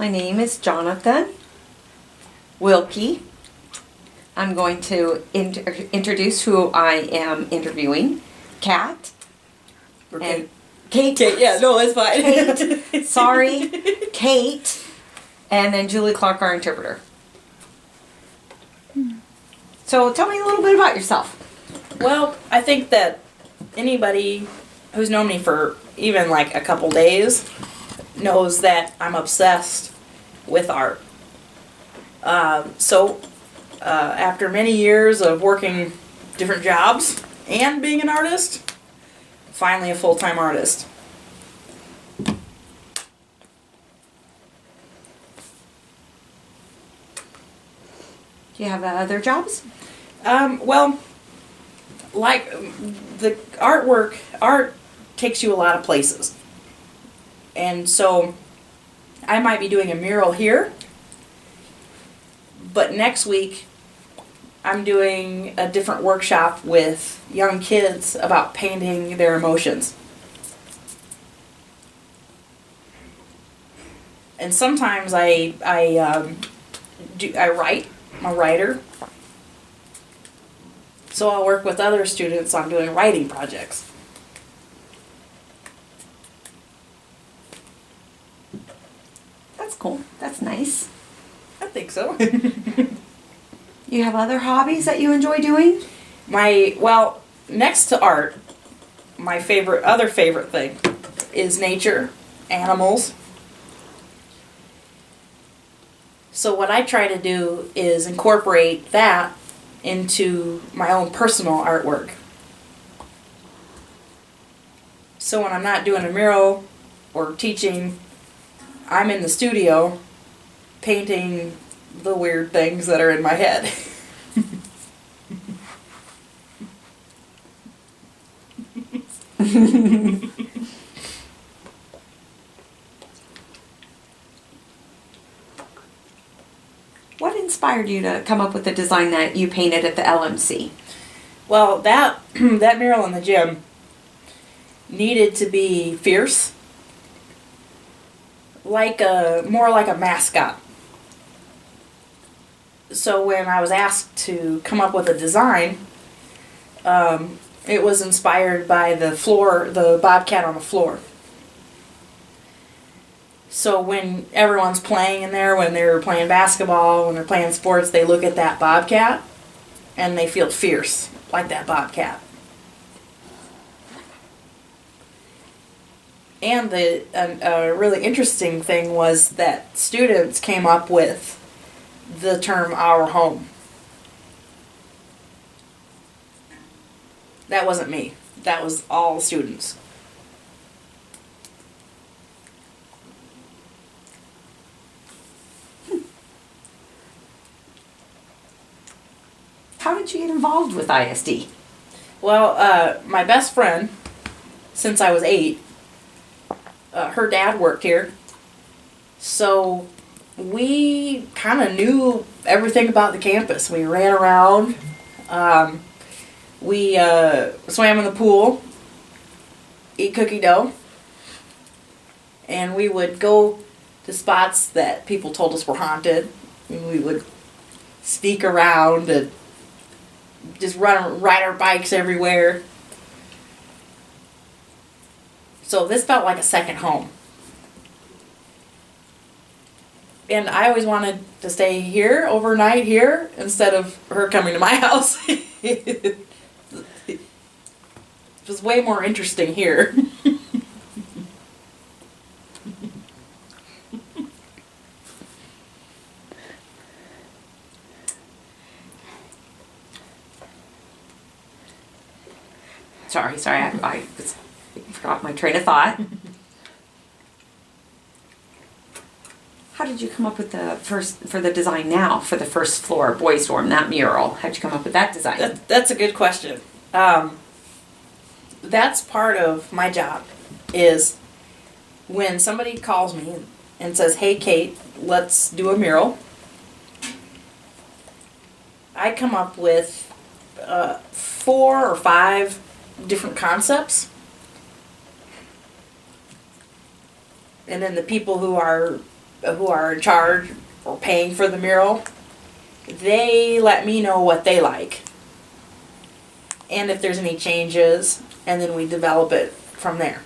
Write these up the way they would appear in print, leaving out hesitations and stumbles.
My name is Jonathan Wilkie. I'm going to introduce who I am interviewing. Kat. Okay. Kate. Kate, yeah, no, it's fine. Kate. Sorry. Kate. And then Julie Clark, our interpreter. So tell me a little bit about yourself. Well, I think that anybody who's known me for even like a couple days knows that I'm obsessed with art. After many years of working different jobs and being an artist, finally a full-time artist. Do you have other jobs? Well, like the art takes you a lot of places. And so I might be doing a mural here, but next week I'm doing a different workshop with young kids about painting their emotions. And sometimes I write. I'm a writer. So I'll work with other students on doing writing projects. That's cool. That's nice. I think so. You have other hobbies that you enjoy doing? Next to art, my other favorite thing is nature, animals. So what I try to do is incorporate that into my own personal artwork. So when I'm not doing a mural or teaching, I'm in the studio painting the weird things that are in my head. What inspired you to come up with the design that you painted at the LMC? Well, that that mural in the gym needed to be fierce, more like a mascot. So when I was asked to come up with a design, it was inspired by the Bobcat on the floor. So when everyone's playing in there, when they're playing basketball, when they're playing sports, they look at that Bobcat and they feel fierce, like that Bobcat. And a really interesting thing was that students came up with the term "our home." That wasn't me. That was all students. How did you get involved with ISD? Well, my best friend, since I was 8, her dad worked here. So we kind of knew everything about the campus. We ran around. We swam in the pool, eat cookie dough, and we would go to spots that people told us were haunted. And we would sneak around and just ride our bikes everywhere. So this felt like a second home. And I always wanted to stay here, overnight here, instead of her coming to my house. It was way more interesting here. Sorry, I forgot my train of thought. How did you come up with for the design now for the first floor boys dorm, that mural? How'd you come up with that design? That's a good question. That's part of my job, is when somebody calls me and says, "Hey Kate, let's do a mural," I come up with 4 or 5 different concepts. And then the people who are who are in charge or paying for the mural, they let me know what they like. And if there's any changes, and then we develop it from there.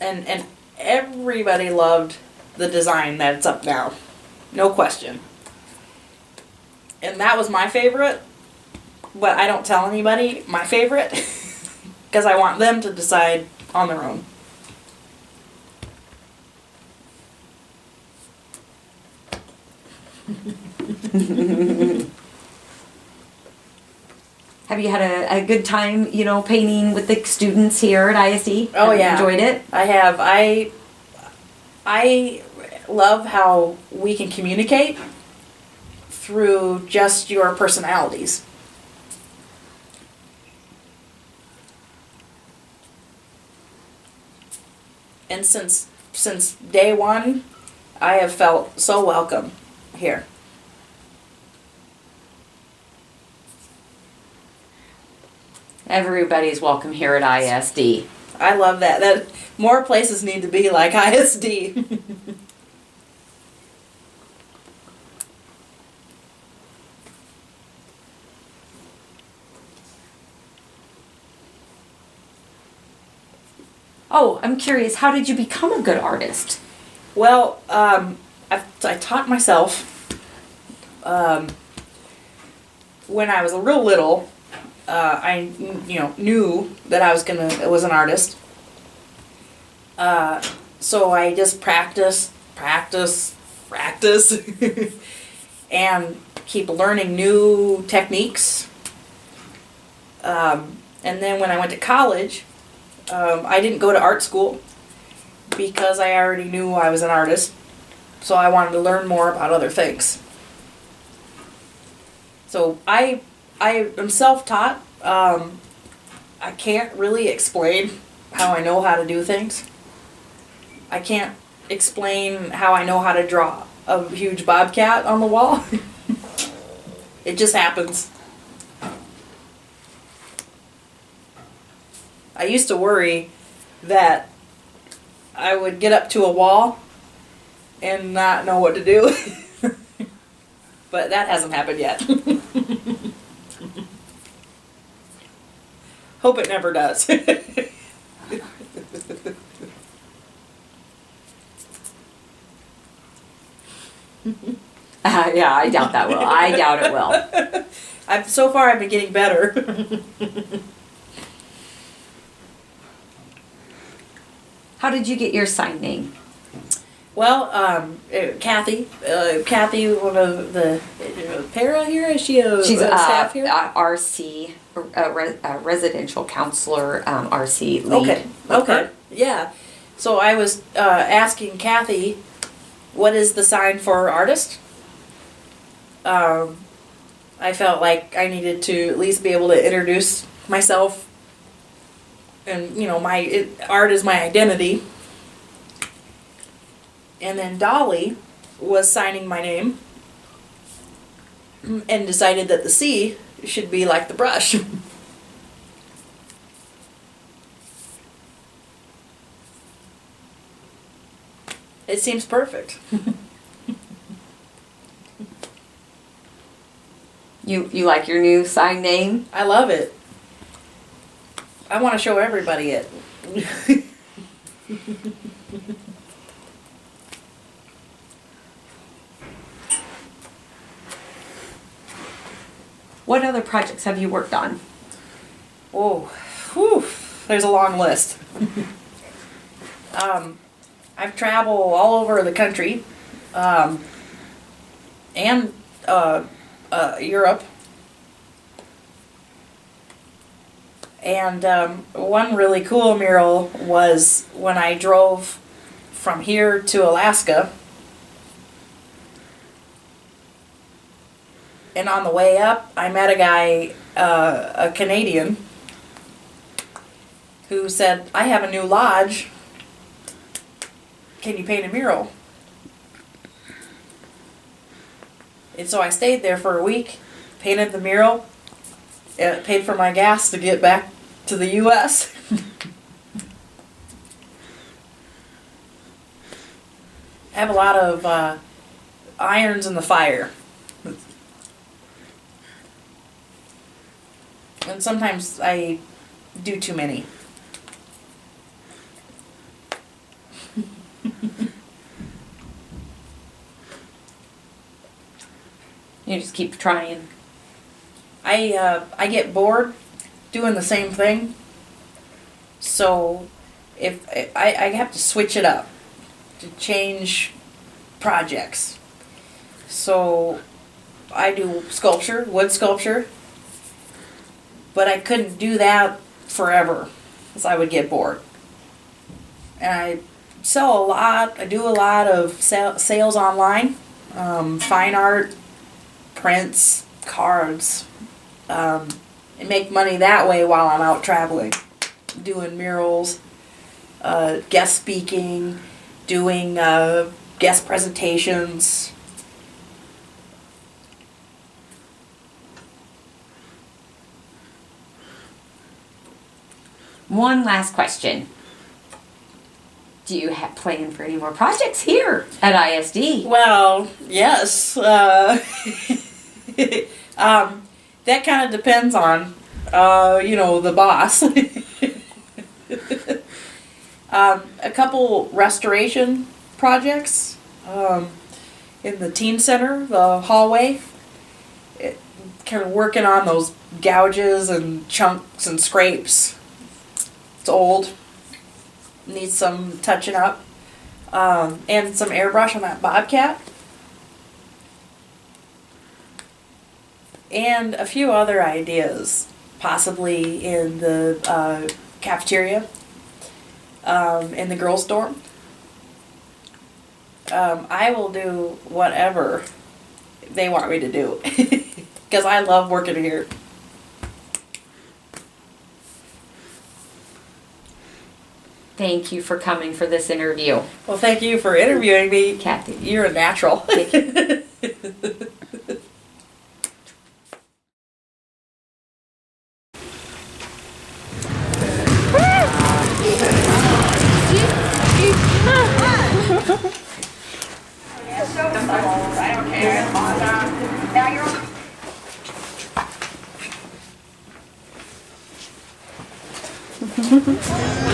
And everybody loved the design that's up now. No question. And that was my favorite, but I don't tell anybody my favorite because I want them to decide on their own. Have you had a good time, painting with the students here at ISD? Oh, Have you yeah. enjoyed it? I have. I love how we can communicate through just your personalities. And since day one, I have felt so welcome here. Everybody's welcome here at ISD. I love that. That more places need to be like ISD. Oh, I'm curious, how did you become a good artist? Well, I taught myself when I was a real little. I knew that I was an artist. So I just practice, and keep learning new techniques. And then when I went to college, I didn't go to art school because I already knew I was an artist. So I wanted to learn more about other things. So I am self-taught. I can't really explain how I know how to do things. I can't explain how I know how to draw a huge bobcat on the wall. It just happens. I used to worry that I would get up to a wall and not know what to do. But that hasn't happened yet. Hope it never does. Yeah, I doubt that will. I doubt it will. So far I've been getting better. How did you get your sign name? Well, Kathy, one of the para here. Is she a She's staff here? RC, residential counselor, RC lead. Okay. Yeah. So I was asking Kathy, what is the sign for artist? I felt like I needed to at least be able to introduce myself. And, art is my identity. And then Dolly was signing my name and decided that the C should be like the brush. It seems perfect. You like your new sign name? I love it. I want to show everybody it. What other projects have you worked on? Oh, whew, there's a long list. I've traveled all over the country, and Europe. And one really cool mural was when I drove from here to Alaska. And on the way up, I met a guy, a Canadian, who said, I have a new lodge. Can you paint a mural? And so I stayed there for a week, painted the mural, and paid for my gas to get back to the U.S. I have a lot of irons in the fire. And sometimes I do too many. You just keep trying. I get bored doing the same thing. So if I have to switch it up to change projects. So I do sculpture, wood sculpture, but I couldn't do that forever because I would get bored. And I sell a lot. I do a lot of sales online, fine art, prints, cards, and make money that way while I'm out traveling, doing murals, guest speaking, doing guest presentations. One last question. Do you have plan for any more projects here at ISD? Well, yes. That kind of depends on, the boss. A couple restoration projects in the teen center, the hallway. Kind of working on those gouges and chunks and scrapes. It's old. Needs some touching up. And some airbrush on that Bobcat. And a few other ideas, possibly in the cafeteria, in the girls' dorm. I will do whatever they want me to do because I love working here. Thank you for coming for this interview. Well, thank you for interviewing me, Kathy. You're a natural. Thank you. Now you're on.